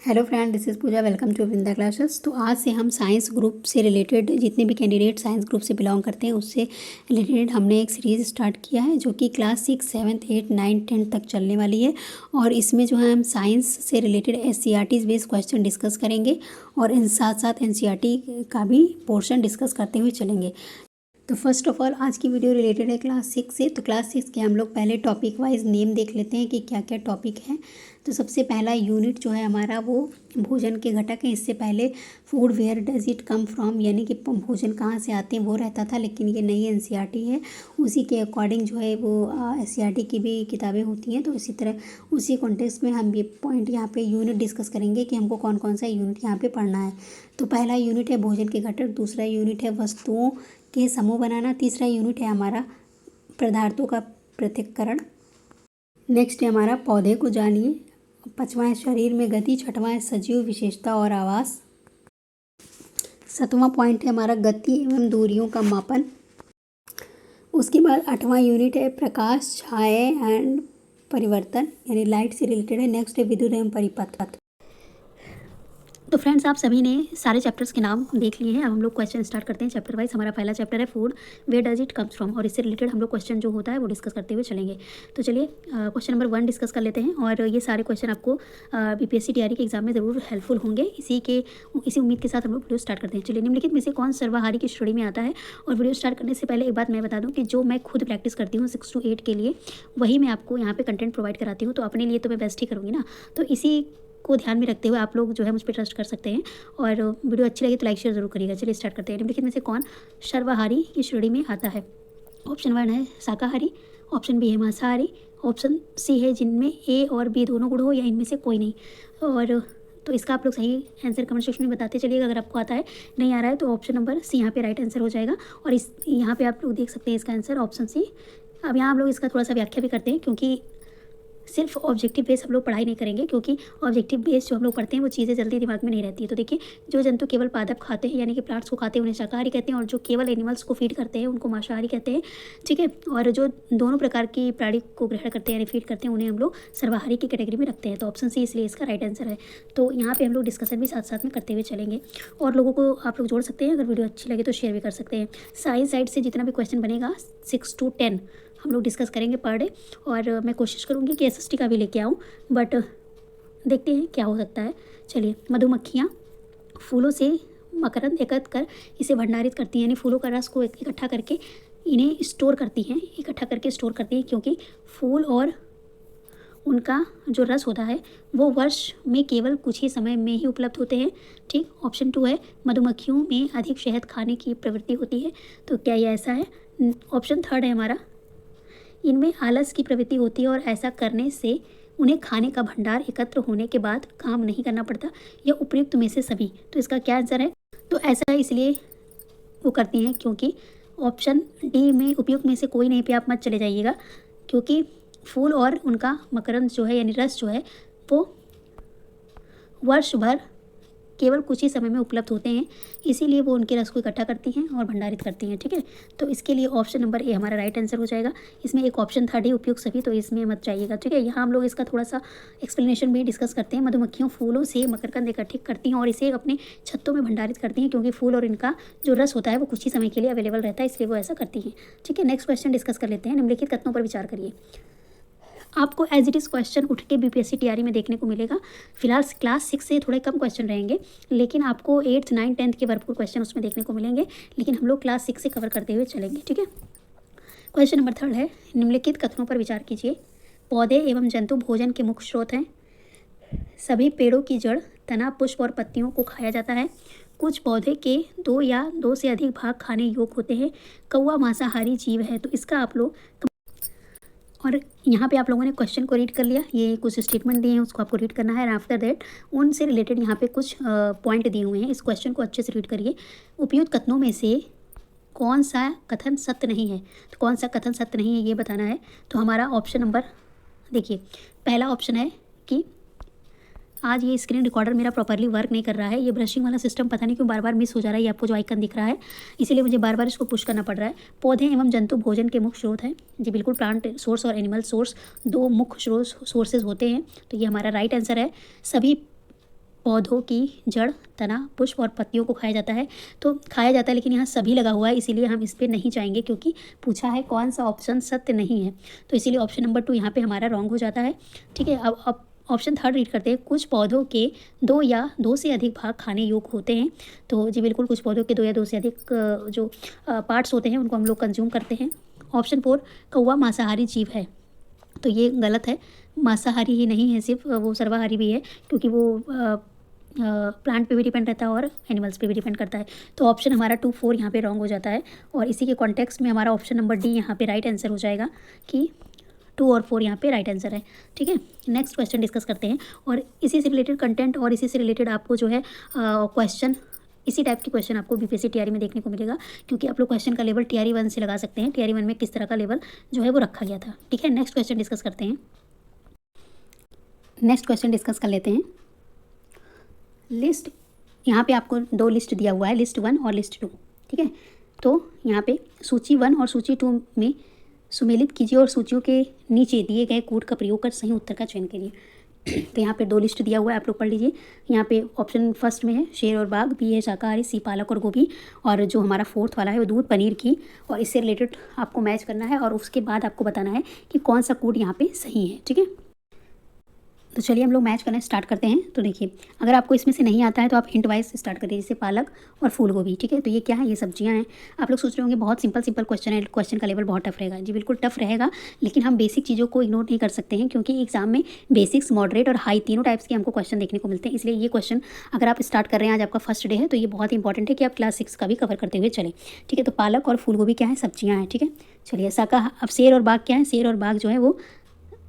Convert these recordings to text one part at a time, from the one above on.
Hello friend, this is Pooja. Welcome to Vinda classes. तो आज से हम साइंस ग्रुप से रिलेटेड जितने भी कैंडिडेट साइंस ग्रुप से बिलोंग करते हैं उससे रिलेटेड हमने एक सीरीज़ स्टार्ट किया है जो कि क्लास 6, 7, 8, 9, 10 तक चलने वाली है। और इसमें जो है हम साइंस से related SCERT based question discuss करेंगे और इन साथ साथ NCERT का भी पोर्शन डिस्कस करते हुए चलेंगे। तो फर्स्ट ऑफ ऑल आज की वीडियो रिलेटेड है क्लास 6 से। तो क्लास 6 के हम लोग पहले टॉपिक वाइज नेम देख लेते हैं कि क्या क्या टॉपिक है। तो सबसे पहला यूनिट जो है हमारा वो भोजन के घटक है। इससे पहले food where does it come from, यानी कि भोजन कहाँ से आते हैं वो रहता था, लेकिन ये नई NCERT है उसी के अकॉर्डिंग जो है वो SCERT की भी किताबें होती हैं। तो इसी तरह उसी कॉन्टेक्स्ट में हम ये पॉइंट यहाँ पे यूनिट डिस्कस करेंगे कि हमको कौन कौन सा यूनिट यहाँ पे पढ़ना है। तो पहला यूनिट है भोजन के घटक, दूसरा यूनिट है वस्तुओं के समूह बनाना, तीसरा यूनिट है हमारा पदार्थों का पृथक्करण, नेक्स्ट है हमारा पौधे को जानिए, पांचवा है शरीर में गति, छठवां है सजीव विशेषता और आवास, सातवां पॉइंट है हमारा गति एवं दूरियों का मापन। उसके बाद आठवां यूनिट है प्रकाश, छाया एंड परिवर्तन, यानी लाइट से रिलेटेड है। नेक्स्ट है विद्युत एवं परिपथ। तो फ्रेंड्स, आप सभी ने सारे चैप्टर्स के नाम देख लिए हैं। अब हम लोग क्वेश्चन स्टार्ट करते हैं चैप्टर वाइज। हमारा पहला चैप्टर है food where does it comes from, और इससे रिलेटेड हम लोग क्वेश्चन जो होता है वो डिस्कस करते हुए चलेंगे। तो चलिए क्वेश्चन नंबर 1 डिस्कस कर लेते हैं। और ये सारे क्वेश्चन आपको BPSC TRE के एग्जाम में ज़रूर हेल्पफुल होंगे। इसी उम्मीद के साथ हम लोग वीडियो स्टार्ट करते हैं। चलिए, निम्नलिखित में से कौन सर्वाहारी की श्रेणी में आता है। और वीडियो स्टार्ट करने से पहले एक बात मैं बता दूँ कि जो मैं खुद प्रैक्टिस करती हूँ 6 to 8 के लिए, वही मैं आपको यहाँ पे कंटेंट प्रोवाइड कराती हूँ। तो अपने लिए तो मैं बेस्ट ही करूँगी ना। तो इसी को ध्यान में रखते हुए आप लोग जो है मुझ पर ट्रस्ट कर सकते हैं। और वीडियो अच्छी लगी तो लाइक शेयर जरूर करिएगा। चलिए स्टार्ट करते हैं। निम्नलिखित में से कौन सर्वाहारी की श्रेणी में आता है। ऑप्शन 1 है शाकाहारी, ऑप्शन बी है मांसाहारी, ऑप्शन सी है जिनमें A और B दोनों गुण हो या इनमें से कोई नहीं। और तो इसका आप लोग सही आंसर कमेंट सेक्शन में बताते चलिएगा। अगर आपको आता है, नहीं आ रहा है, तो ऑप्शन नंबर सी यहाँ पे राइट आंसर हो जाएगा। और इस यहाँ पे आप लोग देख सकते हैं इसका आंसर ऑप्शन सी। अब यहाँ हम लोग इसका थोड़ा सा व्याख्या भी करते हैं, क्योंकि सिर्फ ऑब्जेक्टिव बेस हम लोग पढ़ाई नहीं करेंगे, क्योंकि ऑब्जेक्टिव बेस जो हम लोग पढ़ते हैं वो चीज़ें जल्दी दिमाग में नहीं रहती है। तो देखिए, जो जंतु केवल पादप खाते हैं यानी कि प्लांट्स को खाते हैं उन्हें शाकाहारी कहते हैं, और जो केवल एनिमल्स को फीड करते हैं उनको मांसाहारी कहते हैं। ठीक है। और जो दोनों प्रकार की प्राणी को ग्रहण करते हैं यानी फीड करते हैं उन्हें हम लोग सर्वाहारी की कैटेगरी में रखते हैं। तो ऑप्शन सी इसलिए इसका राइट आंसर है। तो यहाँ पे हम लोग डिस्कशन भी साथ साथ में करते हुए चलेंगे, और लोगों को आप लोग जोड़ सकते हैं। अगर वीडियो अच्छी लगे तो शेयर भी कर सकते हैं। साइंस साइड से जितना भी क्वेश्चन बनेगा 6 to 10 हम लोग डिस्कस करेंगे पर डे। और मैं कोशिश करूँगी कि SST का भी लेके आऊँ, बट देखते हैं क्या हो सकता है। चलिए, मधुमक्खियाँ फूलों से मकरंद एकत्र कर इसे भंडारित करती हैं, यानी फूलों का रस को इकट्ठा करके इन्हें स्टोर करती हैं, इकट्ठा करके स्टोर करती हैं, क्योंकि फूल और उनका जो रस होता है वो वर्ष में केवल कुछ ही समय में ही उपलब्ध होते हैं। ठीक। ऑप्शन 2 है मधुमक्खियों में अधिक शहद खाने की प्रवृत्ति होती है। तो क्या ये ऐसा है? ऑप्शन 3 है हमारा, इनमें आलस की प्रवृत्ति होती है और ऐसा करने से उन्हें खाने का भंडार एकत्र होने के बाद काम नहीं करना पड़ता, या उपयुक्त में से सभी। तो इसका क्या आंसर है? तो ऐसा इसलिए वो करती हैं क्योंकि ऑप्शन डी में उपयुक्त में से कोई नहीं पे आप मत चले जाइएगा, क्योंकि फूल और उनका मकरंद जो है यानी रस जो है वो वर्ष भर केवल कुछ ही समय में उपलब्ध होते हैं, इसीलिए वो उनके रस को इकट्ठा करती हैं और भंडारित करती हैं। ठीक है। तो इसके लिए ऑप्शन नंबर ए हमारा राइट आंसर हो जाएगा। इसमें एक ऑप्शन 3 है उपयुक्त सभी, तो इसमें मत जाइएगा। ठीक है। यहाँ हम लोग इसका थोड़ा सा एक्सप्लेनेशन भी डिस्कस करते हैं। मधुमक्खियों फूलों से मकरंद इकट्ठे करती हैं और इसे अपने छत्तों में भंडारित करती हैं, क्योंकि फूल और इनका जो रस होता है वो कुछ ही समय के लिए अवेलेबल रहता है, इसलिए वो ऐसा करती हैं। ठीक है। नेक्स्ट क्वेश्चन डिस्कस कर लेते हैं। निम्नलिखित कथनों पर विचार करिए। आपको एज इट इज़ क्वेश्चन उठ के BPSC TRE में देखने को मिलेगा। फिलहाल क्लास 6 से थोड़े कम क्वेश्चन रहेंगे, लेकिन आपको 8th, 9th, 10th के भरपूर क्वेश्चन उसमें देखने को मिलेंगे, लेकिन हम लोग क्लास 6 से कवर करते हुए चलेंगे। ठीक है। क्वेश्चन नंबर 3 है, निम्नलिखित कथनों पर विचार कीजिए। पौधे एवं जंतु भोजन के मुख्य स्रोत हैं। सभी पेड़ों की जड़, तना, पुष्प और पत्तियों को खाया जाता है। कुछ पौधे के 2 या 2 से अधिक भाग खाने योग्य होते हैं। कौवा मांसाहारी जीव है। तो इसका आप लोग, और यहाँ पे आप लोगों ने क्वेश्चन को रीड कर लिया, ये कुछ स्टेटमेंट दिए हैं उसको आपको रीड करना है, एंड आफ्टर दैट उनसे रिलेटेड यहाँ पे कुछ पॉइंट दिए हुए हैं। इस क्वेश्चन को अच्छे से रीड करिए। उपयुक्त कथनों में से कौन सा कथन सत्य नहीं है। तो कौन सा कथन सत्य नहीं है ये बताना है। तो हमारा ऑप्शन नंबर देखिए, पहला ऑप्शन है कि आज ये स्क्रीन रिकॉर्डर मेरा प्रॉपरली वर्क नहीं कर रहा है, ये ब्रशिंग वाला सिस्टम पता नहीं क्यों बार बार मिस हो जा रहा है। ये आपको जो आइकन दिख रहा है इसीलिए मुझे बार बार इसको पुश करना पड़ रहा है। पौधे एवं जंतु भोजन के मुख्य स्रोत हैं। जी बिल्कुल, प्लांट सोर्स और एनिमल सोर्स 2 मुख्य सोर्सेज होते हैं। तो ये हमारा राइट आंसर है। सभी पौधों की जड़, तना, पुष्प और पत्तियों को खाया जाता है। तो खाया जाता है, लेकिन यहाँ सभी लगा हुआ है, इसीलिए हम इस पर नहीं जाएंगे, क्योंकि पूछा है कौन सा ऑप्शन सत्य नहीं है। तो इसीलिए ऑप्शन नंबर 2 यहाँ पे हमारा रॉन्ग हो जाता है। ठीक है, अब ऑप्शन 3 रीड करते हैं। कुछ पौधों के 2 या 2 से अधिक भाग खाने योग्य होते हैं। तो जी बिल्कुल, कुछ पौधों के 2 या 2 से अधिक जो पार्ट्स होते हैं उनको हम लोग कंज्यूम करते हैं। ऑप्शन 4, कौवा मांसाहारी जीव है। तो ये गलत है, मांसाहारी ही नहीं है, सिर्फ वो सर्वाहारी भी है, क्योंकि वो प्लांट पे भी डिपेंड रहता है और एनिमल्स पे भी डिपेंड करता है। तो ऑप्शन हमारा 2, 4 यहाँ पे रॉन्ग हो जाता है। और इसी के कॉन्टेक्स्ट में हमारा ऑप्शन नंबर डी यहाँ पे राइट आंसर हो जाएगा कि 2 और 4 यहाँ पे राइट आंसर है। ठीक है, नेक्स्ट क्वेश्चन डिस्कस करते हैं। और इसी से रिलेटेड कंटेंट और इसी से रिलेटेड आपको जो है क्वेश्चन, इसी टाइप की क्वेश्चन आपको बीपीएससी टीआरई में देखने को मिलेगा, क्योंकि आप लोग क्वेश्चन का लेवल टीआरई 1 से लगा सकते हैं। टीआरई 1 में किस तरह का लेवल जो है वो रखा गया था। ठीक है, नेक्स्ट क्वेश्चन डिस्कस करते हैं। नेक्स्ट क्वेश्चन डिस्कस कर लेते हैं। लिस्ट, यहाँ पे आपको 2 लिस्ट दिया हुआ है, लिस्ट 1 और लिस्ट 2। ठीक है, तो यहाँ पे सूची 1 और सूची 2 में सुमेलित कीजिए और सूचियों के नीचे दिए गए कोड का प्रयोग कर सही उत्तर का चयन करिए। तो यहाँ पे 2 लिस्ट दिया हुआ है, आप लोग पढ़ लीजिए। यहाँ पे ऑप्शन फर्स्ट में है शेर और बाघ, बी है शाकाहारी, सी पालक और गोभी, और जो हमारा 4th वाला है वो दूध, पनीर, घी। और इससे रिलेटेड आपको मैच करना है और उसके बाद आपको बताना है कि कौन सा कोड यहाँ पे सही है। ठीक है, तो चलिए हम लोग मैच करना स्टार्ट करते हैं। तो देखिए, अगर आपको इसमें से नहीं आता है तो आप हिंट वाइज स्टार्ट करिए, जैसे पालक और फूल गोभी। ठीक है, तो ये क्या है, ये सब्जियां हैं। आप लोग सोच रहे होंगे बहुत सिंपल क्वेश्चन है, क्वेश्चन का लेवल बहुत टफ रहेगा। जी बिल्कुल टफ रहेगा, लेकिन हम बेसिक चीज़ों को इग्नोर नहीं कर सकते हैं, क्योंकि एग्जाम में बेसिक्स, मॉडरेट और हाई तीनों टाइप्स के हमको क्वेश्चन देखने को मिलते हैं। इसलिए ये क्वेश्चन अगर आप स्टार्ट कर रहे हैं, आज आपका फर्स्ट डे है, तो ये बहुत इंपॉर्टेंट है कि आप क्लास 6 का भी कवर करते हुए चलें। ठीक है, तो पालक और फूल गोभी क्या है, सब्जियाँ हैं। ठीक है, चलिए अब शेर और बाघ क्या है, शेर और बाघ जो है वो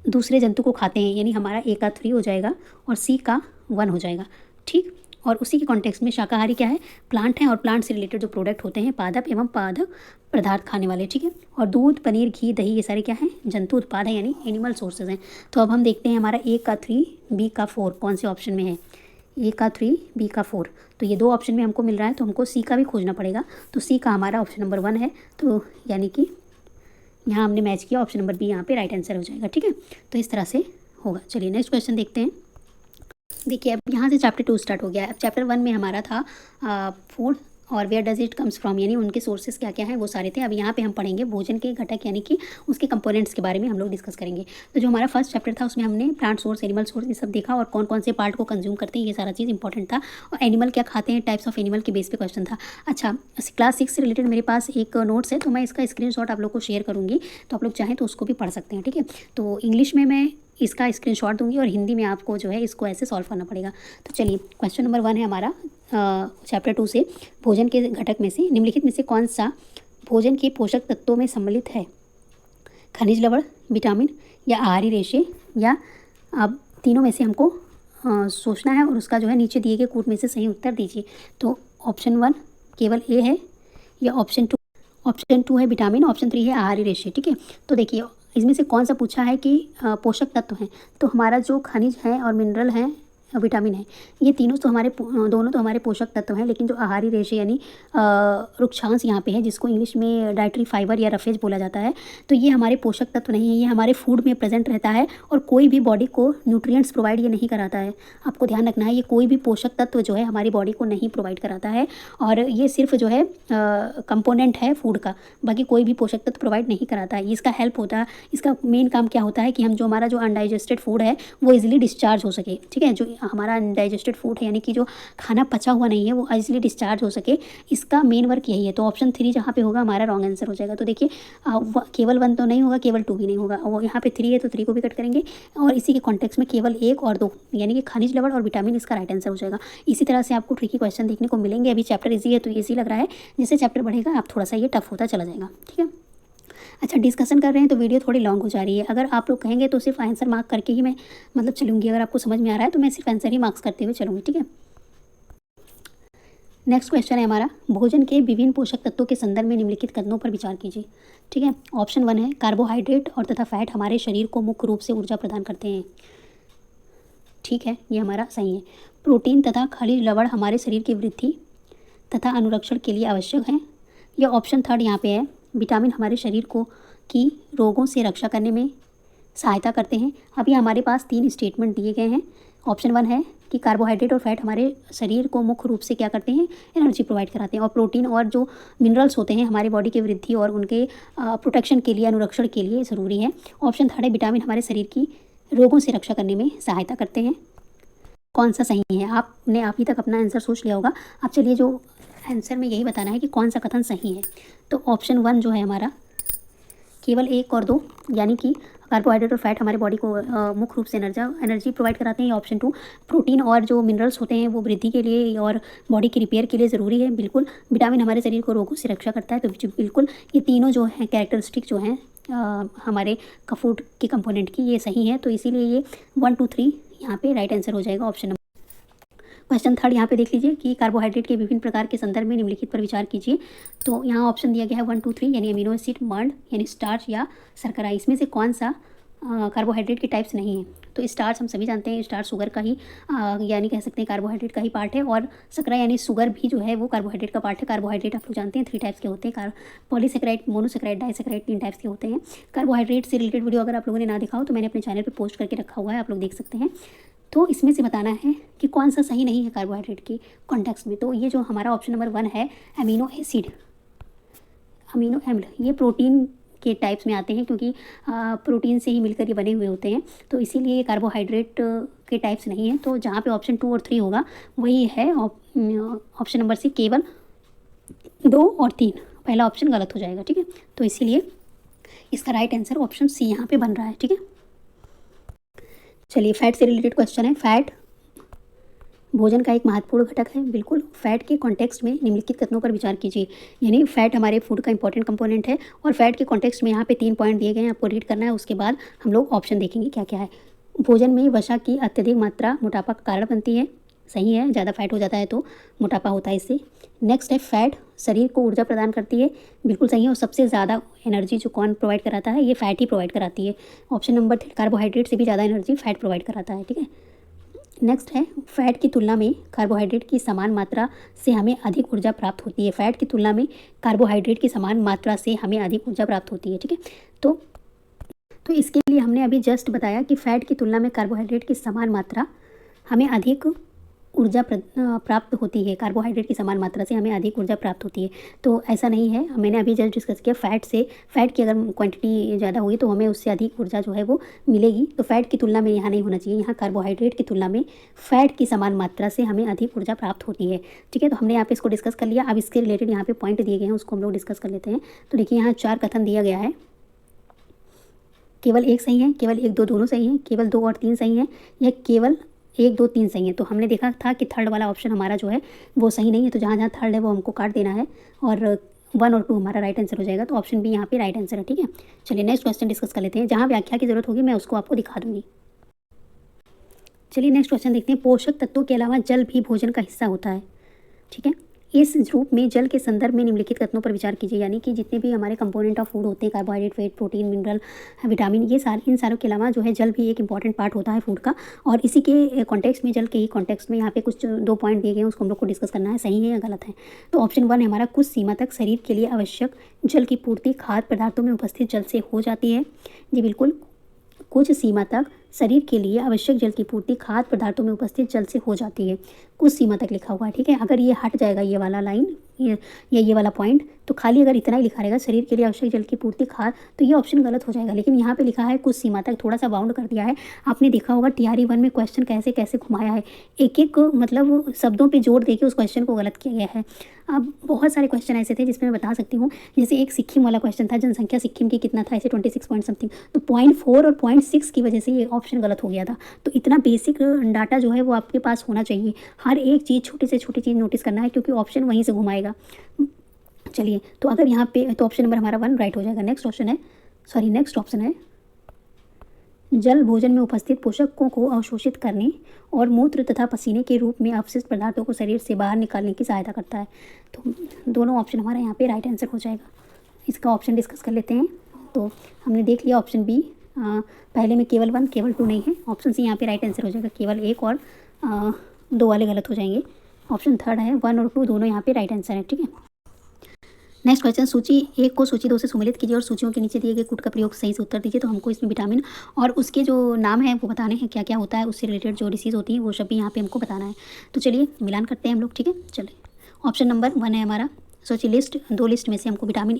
दूसरे जंतु को खाते हैं, यानी हमारा ए का 3 हो जाएगा और सी का 1 हो जाएगा। ठीक, और उसी के कॉन्टेक्स्ट में शाकाहारी क्या है, प्लांट है, और प्लांट से रिलेटेड जो प्रोडक्ट होते हैं पादप एवं पादप पदार्थ खाने वाले। ठीक है, और दूध, पनीर, घी, दही, ये सारे क्या हैं, जंतु उत्पाद हैं, यानी एनिमल सोर्सेज हैं। तो अब हम देखते हैं हमारा ए का 3, बी का 4 कौन से ऑप्शन में है। ए का 3, बी का 4, तो ये 2 ऑप्शन में हमको मिल रहा है, तो हमको सी का भी खोजना पड़ेगा। तो सी का हमारा ऑप्शन नंबर 1 है, तो यानी कि यहाँ हमने मैच किया, ऑप्शन नंबर बी यहाँ पे राइट आंसर हो जाएगा। ठीक है, तो इस तरह से होगा। चलिए नेक्स्ट क्वेश्चन देखते हैं। देखिए, अब यहाँ से चैप्टर 2 स्टार्ट हो गया है। अब चैप्टर 1 में हमारा था फूड और where does it comes from, यानी उनके सोर्सेज क्या क्या हैं वो सारे थे। अब यहाँ पे हम पढ़ेंगे भोजन के घटक, यानी कि उसके कंपोनेंट्स के बारे में हम लोग डिस्कस करेंगे। तो जो हमारा फर्स्ट चैप्टर था उसमें हमने प्लांट सोर्स, एनिमल सोर्स ये सब देखा, और कौन कौन से पार्ट को कंज्यूम करते हैं, ये सारा चीज़ इंपॉर्टेंट था। और एनिमल क्या खाते हैं, टाइप्स ऑफ एनिमल के बेस पे क्वेश्चन था। अच्छा, क्लास 6 से रिलेटेड मेरे पास एक नोट्स है, तो मैं इसका स्क्रीनशॉट आप लोग को शेयर करूँगी, तो आप लोग चाहें तो उसको भी पढ़ सकते हैं। ठीक है, तो इंग्लिश में मैं इसका स्क्रीनशॉट दूंगी और हिंदी में आपको जो है इसको ऐसे सॉल्व करना पड़ेगा। तो चलिए, क्वेश्चन नंबर 1 है हमारा चैप्टर 2 से, भोजन के घटक में से निम्नलिखित में से कौन सा भोजन के पोषक तत्वों में सम्मिलित है। खनिज लवण, विटामिन या आहारी रेशे, या अब तीनों में से हमको सोचना है और उसका जो है नीचे दिए गए कोड में से सही उत्तर दीजिए। तो ऑप्शन 1 केवल ए है, या ऑप्शन 2 है विटामिन, ऑप्शन 3 है आहारी रेशे। ठीक है, तो देखिए इसमें से कौन सा पूछा है कि पोषक तत्व हैं। तो हमारा जो खनिज है और मिनरल है, विटामिन है, ये तीनों तो दोनों तो हमारे पोषक तत्व हैं, लेकिन जो आहारी रेशे यानी रुक्षांश यहाँ पे है, जिसको इंग्लिश में डाइटरी फाइबर या रफेज बोला जाता है, तो ये हमारे पोषक तत्व नहीं है, ये हमारे फूड में प्रेजेंट रहता है और कोई भी बॉडी को न्यूट्रिएंट्स प्रोवाइड ये नहीं कराता है। आपको ध्यान रखना है, ये कोई भी पोषक तत्व जो है हमारी बॉडी को नहीं प्रोवाइड कराता है, और ये सिर्फ जो है कंपोनेंट है फूड का, बाकी कोई भी पोषक तत्व प्रोवाइड नहीं कराता है। इसका हेल्प होता है, इसका मेन काम क्या होता है कि हम जो हमारा जो अनडाइजेस्टेड फूड है वो इजीली डिस्चार्ज हो सके। ठीक है, जो हमारा अनडाइजेस्टेड फूड है, यानी कि जो खाना पचा हुआ नहीं है, वो इजीली डिस्चार्ज हो सके, इसका मेन वर्क यही है। तो ऑप्शन 3 जहाँ पे होगा हमारा रॉन्ग आंसर हो जाएगा। तो देखिए केवल 1 तो नहीं होगा, केवल 2 भी नहीं होगा, वो यहाँ पे 3 है तो 3 को भी कट करेंगे, और इसी के कॉन्टेक्स्ट में केवल 1 और 2 यानी कि खनिज लवण और विटामिन इसका राइट आंसर हो जाएगा। इसी तरह से आपको ट्रिकी क्वेश्चन देखने को मिलेंगे। अभी चैप्टर ईजी है तो ईजी लग रहा है, जैसे चैप्टर बढ़ेगा आप थोड़ा सा ये टफ होता चला जाएगा। ठीक है, अच्छा डिस्कशन कर रहे हैं तो वीडियो थोड़ी लॉन्ग हो जा रही है। अगर आप लोग कहेंगे तो सिर्फ आंसर मार्क करके ही मैं मतलब चलूँगी, अगर आपको समझ में आ रहा है तो मैं सिर्फ आंसर ही मार्क्स करते हुए चलूँगी। ठीक है, नेक्स्ट क्वेश्चन है हमारा, भोजन के विभिन्न पोषक तत्वों के संदर्भ में निम्नलिखित कथनों पर विचार कीजिए। ठीक है, ऑप्शन 1 है कार्बोहाइड्रेट और तथा फैट हमारे शरीर को मुख्य रूप से ऊर्जा प्रदान करते हैं। ठीक है, ये हमारा सही है। प्रोटीन तथा खनिज लवण हमारे शरीर की वृद्धि तथा अनुरक्षण के लिए आवश्यक हैं। यह ऑप्शन 3 यहाँ पे है, विटामिन हमारे शरीर को की रोगों से रक्षा करने में सहायता करते हैं। अभी हमारे पास 3 स्टेटमेंट दिए गए हैं, ऑप्शन 1 है कि कार्बोहाइड्रेट और फैट हमारे शरीर को मुख्य रूप से क्या करते हैं, एनर्जी प्रोवाइड कराते हैं, और प्रोटीन और जो मिनरल्स होते हैं हमारे बॉडी की वृद्धि और उनके प्रोटेक्शन के लिए, अनुरक्षण के लिए ज़रूरी है। ऑप्शन 3 है विटामिन हमारे शरीर की रोगों से रक्षा करने में सहायता करते हैं। कौन सा सही है? आपने अभी तक अपना आंसर सोच लिया होगा। अब चलिए जो आंसर में यही बताना है कि कौन सा कथन सही है। तो ऑप्शन 1 जो है हमारा, केवल 1 और 2 यानी कि कार्बोहाइड्रेट और फैट हमारे बॉडी को मुख्य रूप से एनर्जी प्रोवाइड कराते हैं। ऑप्शन 2 प्रोटीन और जो मिनरल्स होते हैं वो वृद्धि के लिए और बॉडी की रिपेयर के लिए ज़रूरी है। बिल्कुल। विटामिन हमारे शरीर को रोगों से रक्षा करता है। तो बिल्कुल ये तीनों जो हैं कैरेक्टरिस्टिक जो हैं हमारे फूड के कंपोनेंट की, ये सही है। तो इसीलिए ये 1 2 3 यहाँ पे राइट आंसर हो जाएगा ऑप्शन नंबर। क्वेश्चन 3 यहाँ पे देख लीजिए कि कार्बोहाइड्रेट के विभिन्न प्रकार के संदर्भ में निम्नलिखित पर विचार कीजिए। तो यहाँ ऑप्शन दिया गया है 1 2 3 यानी अमीनो एसिड, मड यानी स्टार्च या शर्करा। इसमें से कौन सा कार्बोहाइड्रेट के टाइप्स नहीं है? तो स्टार्च हम सभी जानते हैं, स्टार्च शुगर का ही यानी कह सकते हैं कार्बोहाइड्रेट का ही पार्ट है, और शर्करा यानी शुगर भी जो है वो कार्बोहाइड्रेट का पार्ट है। कार्बोहाइड्रेट आप लोग जानते हैं 3 टाइप्स के होते हैं, पॉलीसेकेराइड, मोनोसेकेराइड, डाइसेकेराइड, 3 टाइप्स के होते हैं। कार्बोहाइड्रेट से रिलेटेड वीडियो अगर आप लोगों ने ना देखा हो तो मैंने अपने चैनल पर पोस्ट करके रखा हुआ है, आप लोग देख सकते हैं। तो इसमें से बताना है कि कौन सा सही नहीं है कार्बोहाइड्रेट की कॉन्टेक्स्ट में। तो ये जो हमारा ऑप्शन नंबर 1 है, अमीनो एसिड, अमीनो एम्ल, ये प्रोटीन के टाइप्स में आते हैं क्योंकि प्रोटीन से ही मिलकर ये बने हुए होते हैं। तो इसीलिए ये कार्बोहाइड्रेट के टाइप्स नहीं है। तो जहाँ पे ऑप्शन 2 और 3 होगा वही है ऑप्शन नंबर सी, केवल 2 और 3। पहला ऑप्शन गलत हो जाएगा, ठीक है। तो इसीलिए इसका राइट आंसर ऑप्शन सी यहाँ पे बन रहा है, ठीक है। चलिए फैट से रिलेटेड क्वेश्चन है। फैट भोजन का एक महत्वपूर्ण घटक है। बिल्कुल। फैट के कॉन्टेक्स्ट में निम्नलिखित कथनों पर विचार कीजिए। यानी फैट हमारे फूड का इंपॉर्टेंट कंपोनेंट है, और फैट के कॉन्टेक्स्ट में यहाँ पे 3 पॉइंट दिए गए हैं, आपको रीड करना है। उसके बाद हम लोग ऑप्शन देखेंगे क्या क्या है। भोजन में वसा की अत्यधिक मात्रा मोटापा का कारण बनती है। सही है, ज़्यादा फैट हो जाता है तो मोटापा होता है इससे। नेक्स्ट है फैट शरीर को ऊर्जा प्रदान करती है। बिल्कुल सही है, और सबसे ज़्यादा एनर्जी जो कौन प्रोवाइड कराता है, ये फैट ही प्रोवाइड कराती है। ऑप्शन नंबर 3, कार्बोहाइड्रेट से भी ज़्यादा एनर्जी फैट प्रोवाइड कराता है, ठीक है। नेक्स्ट है फैट की तुलना में कार्बोहाइड्रेट की समान मात्रा से हमें अधिक ऊर्जा प्राप्त होती है। फैट की तुलना में कार्बोहाइड्रेट की समान मात्रा से हमें अधिक ऊर्जा प्राप्त होती है, ठीक है। तो इसके लिए हमने अभी जस्ट बताया कि फैट की तुलना में कार्बोहाइड्रेट की समान मात्रा हमें अधिक ऊर्जा प्राप्त होती है। कार्बोहाइड्रेट की समान मात्रा से हमें अधिक ऊर्जा प्राप्त होती है। तो ऐसा नहीं है, मैंने अभी जस्ट डिस्कस किया फैट की अगर क्वांटिटी ज़्यादा होगी तो हमें उससे अधिक ऊर्जा जो है वो मिलेगी। तो फैट की तुलना में यहाँ नहीं होना चाहिए, यहाँ कार्बोहाइड्रेट की तुलना में फैट की समान मात्रा से हमें अधिक ऊर्जा प्राप्त होती है, ठीक है। तो हमने यहाँ पे इसको डिस्कस कर लिया। अब इसके रिलेटेड यहाँ पे पॉइंट दिए गए हैं, उसको हम लोग डिस्कस कर लेते हैं। तो देखिए यहाँ 4 कथन दिया गया है। केवल 1 सही है, केवल 1 2 दोनों सही हैं, केवल 2 और 3 सही हैं, या केवल 1 2 3 सही है। तो हमने देखा था कि थर्ड वाला ऑप्शन हमारा जो है वो सही नहीं है। तो जहाँ जहाँ थर्ड है वो हमको काट देना है, और 1 और 2 हमारा राइट आंसर हो जाएगा। तो ऑप्शन बी यहाँ पे राइट आंसर है, ठीक है। चलिए नेक्स्ट क्वेश्चन डिस्कस कर लेते हैं। जहाँ व्याख्या की जरूरत होगी मैं उसको आपको दिखा दूंगी। चलिए नेक्स्ट क्वेश्चन देखते हैं। पोषक तत्वों के अलावा जल भी भोजन का हिस्सा होता है, ठीक है। इस रूप में जल के संदर्भ में निम्नलिखित कथनों पर विचार कीजिए। यानी कि जितने भी हमारे कंपोनेंट ऑफ फूड होते हैं, carbohydrate, fat, protein, mineral, vitamin, ये इन सारों के अलावा जो है जल भी एक इंपॉर्टेंट पार्ट होता है फूड का। और इसी के कॉन्टेक्स्ट में, जल के ही कॉन्टेक्स्ट में यहाँ पे कुछ 2 पॉइंट दिए गए हैं, उसको हम लोग को डिस्कस करना है, सही है या गलत है। तो ऑप्शन 1 है हमारा, कुछ सीमा तक शरीर के लिए आवश्यक जल की पूर्ति खाद्य पदार्थों में उपस्थित जल से हो जाती है। जी बिल्कुल, कुछ सीमा तक शरीर के लिए आवश्यक जल की पूर्ति खाद्य पदार्थों में उपस्थित जल से हो जाती है। कुछ सीमा तक लिखा हुआ है, ठीक है। अगर ये हट जाएगा ये वाला लाइन ये वाला पॉइंट, तो खाली अगर इतना ही लिखा रहेगा शरीर के लिए आवश्यक जल की पूर्ति खाद्य, तो ये ऑप्शन गलत हो जाएगा। लेकिन यहाँ पे लिखा है कुछ सीमा तक, थोड़ा सा बाउंड कर दिया है। आपने देखा होगा TRE 1 में क्वेश्चन कैसे कैसे घुमाया है, एक एक मतलब शब्दों पे जोर देके उस क्वेश्चन को गलत किया गया है। अब बहुत सारे क्वेश्चन ऐसे थे जिसमें मैं बता सकती हूँ। जैसे एक सिक्किम वाला क्वेश्चन था, जनसंख्या सिक्किम की कितना था, ऐसे 26 पॉइंट समथिंग, तो 0.4 और 0.6 की वजह से ये ऑप्शन गलत हो गया था। तो इतना बेसिक डाटा जो है वो आपके पास होना चाहिए। हर एक चीज़, छोटी से छोटी चीज़ नोटिस करना है, क्योंकि ऑप्शन वहीं से घुमाएगा। चलिए, तो अगर यहाँ पे, तो ऑप्शन नंबर हमारा 1 राइट हो जाएगा। नेक्स्ट ऑप्शन है जल भोजन में उपस्थित पोषकों को अवशोषित करने और मूत्र तथा पसीने के रूप में अपशिष्ट पदार्थों को शरीर से बाहर निकालने की सहायता करता है। तो दोनों ऑप्शन हमारा यहाँ पे राइट आंसर हो जाएगा। इसका ऑप्शन डिस्कस कर लेते हैं। तो हमने देख लिया ऑप्शन बी, पहले में केवल 1 केवल 2 नहीं है। ऑप्शन सी यहाँ पे राइट आंसर हो जाएगा, केवल 1 और 2 वाले गलत हो जाएंगे। ऑप्शन 3 है 1 और 2 दोनों यहाँ पे राइट आंसर है, ठीक है। नेक्स्ट क्वेश्चन, सूची 1 को सूची 2 से सम्मिलित कीजिए और सूचियों के नीचे दिए गए कूट का प्रयोग सही से उत्तर दीजिए। तो हमको इसमें विटामिन और उसके जो नाम है वो बताने हैं, क्या क्या होता है, उससे रिलेटेड जो डिसीज़ होती है वो सब भी यहाँ पे हमको बताना है। तो चलिए मिलान करते हैं हम लोग, ठीक है। चलिए ऑप्शन नंबर 1 है हमारा। सोचिए लिस्ट, 2 लिस्ट में से हमको विटामिन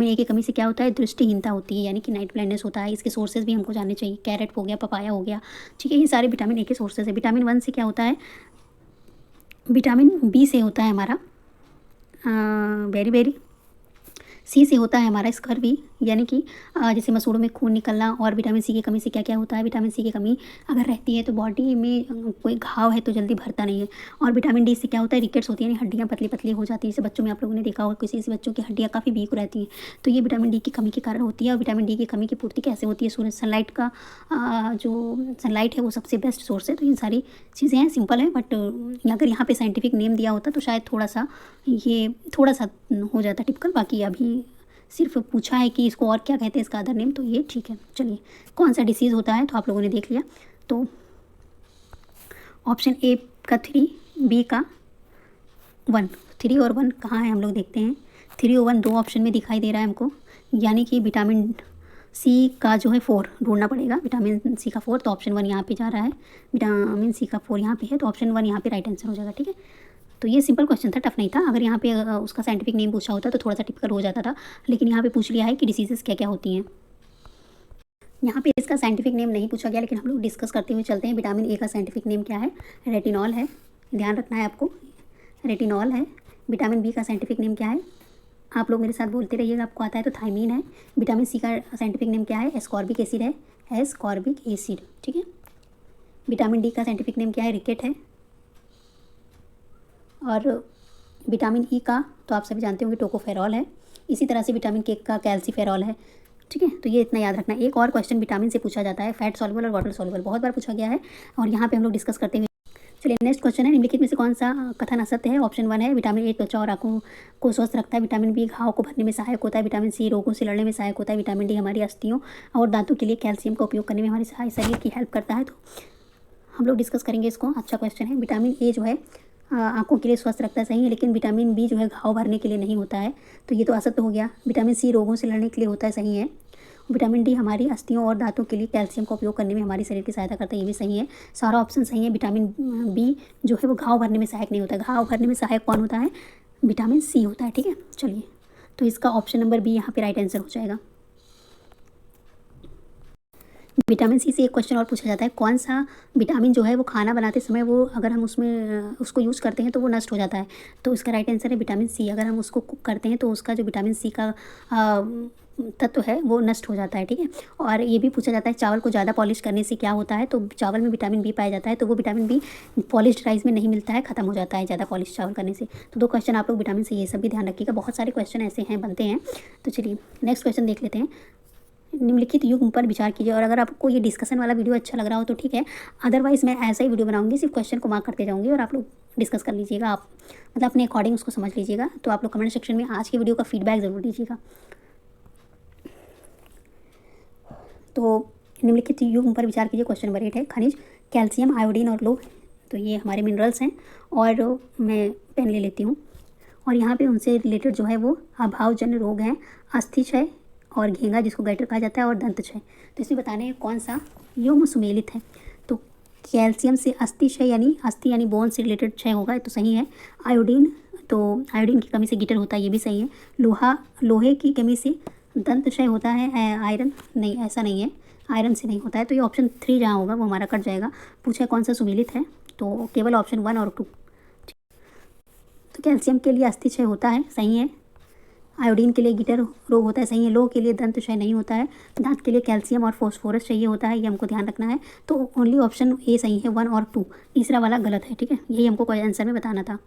ए की कमी से क्या होता है, दृष्टिहीनता होती है, यानी कि नाइट ब्लाइंडनेस होता है। इसके सोर्सेज भी हमको जानने चाहिए, कैरेट हो गया, पपाया हो गया, ठीक है, ये सारे विटामिन ए के सोर्सेज है। विटामिन 1 से क्या होता है, विटामिन बी से होता है हमारा बेरी, सी से होता है हमारा स्कर्वी, यानी कि जैसे मसूड़ों में खून निकलना। और विटामिन सी की कमी से क्या क्या होता है, विटामिन सी की कमी अगर रहती है तो बॉडी में कोई घाव है तो जल्दी भरता नहीं है। और विटामिन डी से क्या होता है, रिकेट्स होती है, यानी हड्डियाँ पतली पतली हो जाती है। जैसे बच्चों में आप लोगों ने देखा होगा, किसी किसी बच्चों की हड्डियाँ काफ़ी वीक रहती हैं, तो ये विटामिन डी की कमी के कारण होती है। और विटामिन डी की कमी की पूर्ति कैसे होती है, सूरज सनलाइट का जो सनलाइट है वो सबसे बेस्ट सोर्स है। तो ये सारी चीज़ें हैं, सिंपल है, बट अगर यहाँ पे साइंटिफिक नेम दिया होता तो शायद थोड़ा सा हो जाता टिपिकल। बाकी अभी सिर्फ पूछा है कि इसको और क्या कहते हैं, इसका अदर नेम, तो ये ठीक है। चलिए कौन सा डिसीज़ होता है तो आप लोगों ने देख लिया। तो ऑप्शन ए का 3, बी का 1, 3 और 1 कहाँ है हम लोग देखते हैं। 3 और 1 दो ऑप्शन में दिखाई दे रहा है हमको, यानी कि विटामिन सी का जो है 4 ढूंढना पड़ेगा। विटामिन सी का 4, तो ऑप्शन 1 यहाँ पे जा रहा है। विटामिन सी का 4 यहाँ पे है, तो ऑप्शन 1 यहाँ पे राइट आंसर हो जाएगा, ठीक है। तो ये सिंपल क्वेश्चन था, टफ नहीं था। अगर यहाँ पे उसका साइंटिफिक नेम पूछा होता तो थोड़ा सा टिपिकल हो जाता था, लेकिन यहाँ पे पूछ लिया है कि डिसीजेस क्या क्या होती हैं। यहाँ पे इसका साइंटिफिक नेम नहीं पूछा गया, लेकिन हम लोग डिस्कस करते हुए चलते हैं। विटामिन ए का साइंटिफिक नेम क्या है, रेटिनॉल है, ध्यान रखना है आपको, रेटिनॉल है। विटामिन बी का साइंटिफिक नेम क्या है, आप लोग मेरे साथ बोलते रहिएगा, आपको आता है तो थायमीन है। विटामिन सी का साइंटिफिक नेम क्या है, एस्कॉर्बिक एसिड है, एस्कॉर्बिक एसिड, ठीक है। विटामिन डी का साइंटिफिक नेम क्या है, रिकेट है। और विटामिन ई का तो आप सभी जानते होंगे टोकोफेरॉल है। इसी तरह से विटामिन के का कैल्सीफेरॉल है, ठीक है। तो ये इतना याद रखना। एक और क्वेश्चन विटामिन से पूछा जाता है, फैट सॉल्युबल और वाटर सॉल्युबल, बहुत बार पूछा गया है और यहाँ पे हम लोग डिस्कस करते हुए। चलिए नेक्स्ट क्वेश्चन है, निम्नलिखित में से कौन सा कथन असत्य है। ऑप्शन 1 है, विटामिन ए त्वचा और आंखों को स्वस्थ रखता है। विटामिन बी घाव को भरने में सहायक होता है। विटामिन सी रोगों से लड़ने में सहायक होता है। विटामिन डी हमारी अस्थियों और दांतों के लिए कैल्शियम का उपयोग करने में हमारे शरीर की हेल्प करता है। तो हम लोग डिस्कस करेंगे इसको, अच्छा क्वेश्चन है। विटामिन ए जो है आंखों के लिए स्वस्थ रखता है, सही है, लेकिन विटामिन बी जो है घाव भरने के लिए नहीं होता है, तो ये तो असत्य हो गया। विटामिन सी रोगों से लड़ने के लिए होता है, सही है। विटामिन डी हमारी अस्थियों और दांतों के लिए कैल्शियम का उपयोग करने में हमारे शरीर की सहायता करता है, ये भी सही है। सारा ऑप्शन सही है। विटामिन बी जो है वो घाव भरने में सहायक नहीं होता है। घाव भरने में सहायक कौन होता है, विटामिन सी होता है, ठीक है। चलिए तो इसका ऑप्शन नंबर बी यहाँ पे राइट आंसर हो जाएगा। विटामिन सी से एक क्वेश्चन और पूछा जाता है, कौन सा विटामिन जो है वो खाना बनाते समय वो अगर हम उसमें उसको यूज़ करते हैं तो वो नष्ट हो जाता है। तो इसका राइट आंसर है विटामिन सी। अगर हम उसको कुक करते हैं तो उसका जो विटामिन सी का तत्व है वो नष्ट हो जाता है, ठीक है। और ये भी पूछा जाता है, चावल को ज़्यादा पॉलिश करने से क्या होता है। तो चावल में विटामिन बी पाया जाता है, तो वो विटामिन बी पॉलिश्ड राइस में नहीं मिलता है, खत्म हो जाता है ज़्यादा पॉलिश चावल करने से। तो 2 क्वेश्चन आप लोग विटामिन से ये सब भी ध्यान रखिएगा। बहुत सारे क्वेश्चन ऐसे हैं बनते हैं। तो चलिए नेक्स्ट क्वेश्चन देख लेते हैं। निम्नलिखित युग्म पर विचार कीजिए। और अगर आपको ये डिस्कशन वाला वीडियो अच्छा लग रहा हो तो ठीक है, अदरवाइज़ मैं ऐसा ही वीडियो बनाऊंगी, सिर्फ क्वेश्चन को मार्क करते जाऊंगी और आप लोग डिस्कस कर लीजिएगा। आप मतलब अपने अकॉर्डिंग उसको समझ लीजिएगा। तो आप लोग कमेंट सेक्शन में आज की वीडियो का फीडबैक ज़रूर दीजिएगा। तो निम्नलिखित युग्म पर विचार कीजिए। क्वेश्चन नंबर 8 है, खनिज कैल्शियम, आयोडीन और लोह, तो ये हमारे मिनरल्स हैं। और मैं पेन ले लेती हूँ और यहाँ पे उनसे रिलेटेड जो है वो अभावजन्य रोग हैं, अस्थि क्षय और घेंगा जिसको गैटर कहा जाता है, और दंत क्षय। तो इसमें बताने हैं कौन सा युग्म सुमेलित है। तो कैल्शियम से अस्थि क्षय यानी बोन से रिलेटेड क्षय होगा, तो सही है। आयोडीन, तो आयोडीन की कमी से गिटर होता है, ये भी सही है। लोहे की कमी से दंत क्षय होता है। आयरन नहीं, ऐसा नहीं है, आयरन से नहीं होता है। तो ये ऑप्शन 3 जहाँ होगा वो हमारा कट जाएगा। पूछा है कौन सा सुमेलित है, तो केवल ऑप्शन 1 और 2। तो कैल्शियम के लिए अस्थि क्षय होता है, सही है। आयोडीन के लिए गिटर रोग होता है, सही है। लोह के लिए दंत क्षय नहीं होता है। दांत के लिए कैल्शियम और फॉस्फोरस चाहिए होता है, ये हमको ध्यान रखना है। तो ओनली ऑप्शन ए सही है, 1 और 2, तीसरा वाला गलत है, ठीक है। यही हमको कोई आंसर में बताना था।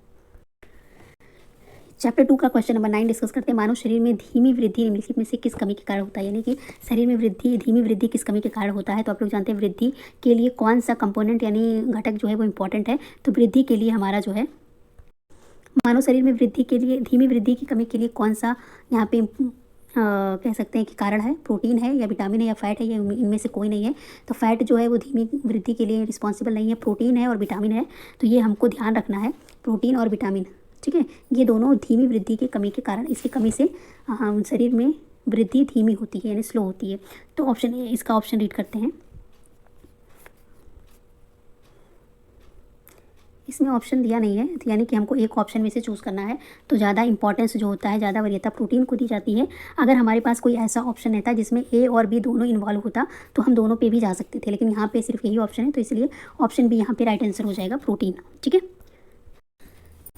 चैप्टर 2 का क्वेश्चन नंबर 9 डिस्कस करते हैं। मानव शरीर में धीमी वृद्धि निम्नलिखित में से किस कमी के कारण होता है, यानी कि शरीर में धीमी वृद्धि किस कमी के कारण होता है। तो आप लोग जानते हैं वृद्धि के लिए कौन सा कंपोनेंट यानी घटक जो है वो इंपॉर्टेंट है। तो वृद्धि के लिए हमारा जो है मानव शरीर में वृद्धि के लिए धीमी वृद्धि की कमी के लिए कौन सा यहाँ पे कह सकते हैं कि कारण है, प्रोटीन है या विटामिन है या फैट है, या इनमें से कोई नहीं है। तो फैट जो है वो धीमी वृद्धि के लिए रिस्पॉन्सिबल नहीं है, प्रोटीन है और विटामिन है। तो ये हमको ध्यान रखना है, प्रोटीन और विटामिन, ठीक है। ये दोनों धीमी वृद्धि की कमी के कारण, इसकी कमी से शरीर में वृद्धि धीमी होती है यानी स्लो होती है। तो ऑप्शन ए, इसका ऑप्शन रीड करते हैं। इसमें ऑप्शन दिया नहीं है, यानी कि हमको एक ऑप्शन में से चूज़ करना है। तो ज़्यादा इंपॉर्टेंस जो होता है, ज़्यादा वरीयता प्रोटीन को दी जाती है। अगर हमारे पास कोई ऐसा ऑप्शन रहता जिसमें ए और बी दोनों इन्वॉल्व होता तो हम दोनों पे भी जा सकते थे, लेकिन यहाँ पे सिर्फ यही ऑप्शन है, तो इसलिए ऑप्शन बी यहाँ पे राइट आंसर हो जाएगा, प्रोटीन। ठीक है।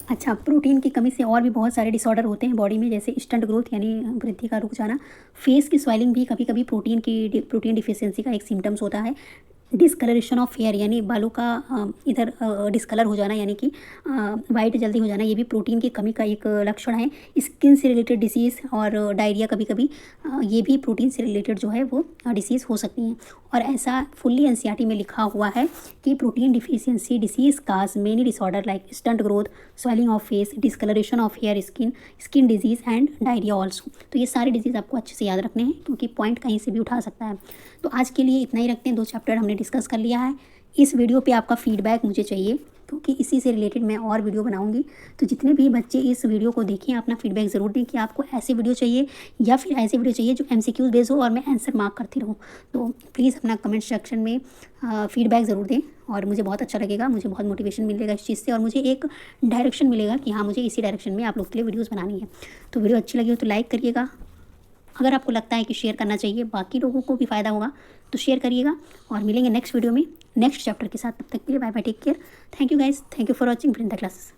अच्छा, प्रोटीन की कमी से और भी बहुत सारे डिसऑर्डर होते हैं बॉडी में, जैसे स्टंट ग्रोथ यानी वृद्धि का रुक जाना, फेस की स्वेलिंग भी कभी कभी प्रोटीन डिफिशियंसी का एक सिम्टम्स होता है। डिस्कलरेशन ऑफ हेयर यानी बालों का इधर डिस्कलर हो जाना, यानी कि वाइट जल्दी हो जाना, ये भी प्रोटीन की कमी का एक लक्षण है। स्किन से रिलेटेड डिसीज़ और डायरिया कभी कभी ये भी प्रोटीन से रिलेटेड जो है वो डिसीज़ हो सकती हैं। और ऐसा फुल्ली एनसीईआरटी में लिखा हुआ है कि protein deficiency disease cause many disorder like stunt growth, swelling of face, discolouration of hair, skin disease and diarrhoea also. तो ये सारे डिजीज़ आपको अच्छे से याद रखने हैं, क्योंकि पॉइंट कहीं से भी उठा सकता है। तो आज के लिए इतना ही रखते हैं, 2 चैप्टर हमने डिस्कस कर लिया है। इस वीडियो पे आपका फीडबैक मुझे चाहिए, क्योंकि इसी से रिलेटेड मैं और वीडियो बनाऊंगी। तो जितने भी बच्चे इस वीडियो को देखें, अपना फीडबैक ज़रूर दें कि आपको ऐसे वीडियो चाहिए या फिर ऐसे वीडियो चाहिए जो MCQ बेस्ड हो और मैं आंसर मार्क करती रहूँ। तो प्लीज़ अपना कमेंट सेक्शन में फीडबैक ज़रूर दें, और मुझे बहुत अच्छा लगेगा, मुझे बहुत मोटिवेशन मिलेगा इस चीज़ से, और मुझे एक डायरेक्शन मिलेगा कि हाँ, मुझे इसी डायरेक्शन में आप लोग के लिए वीडियोज़ बनानी है। तो वीडियो अच्छी लगी हो तो लाइक करिएगा। अगर आपको लगता है कि शेयर करना चाहिए, बाकी लोगों को भी फ़ायदा होगा, तो शेयर करिएगा। और मिलेंगे नेक्स्ट वीडियो में नेक्स्ट चैप्टर के साथ। तब तक के लिए bye bye, take care. Thank you guys, thank you for watching Vrinda classes.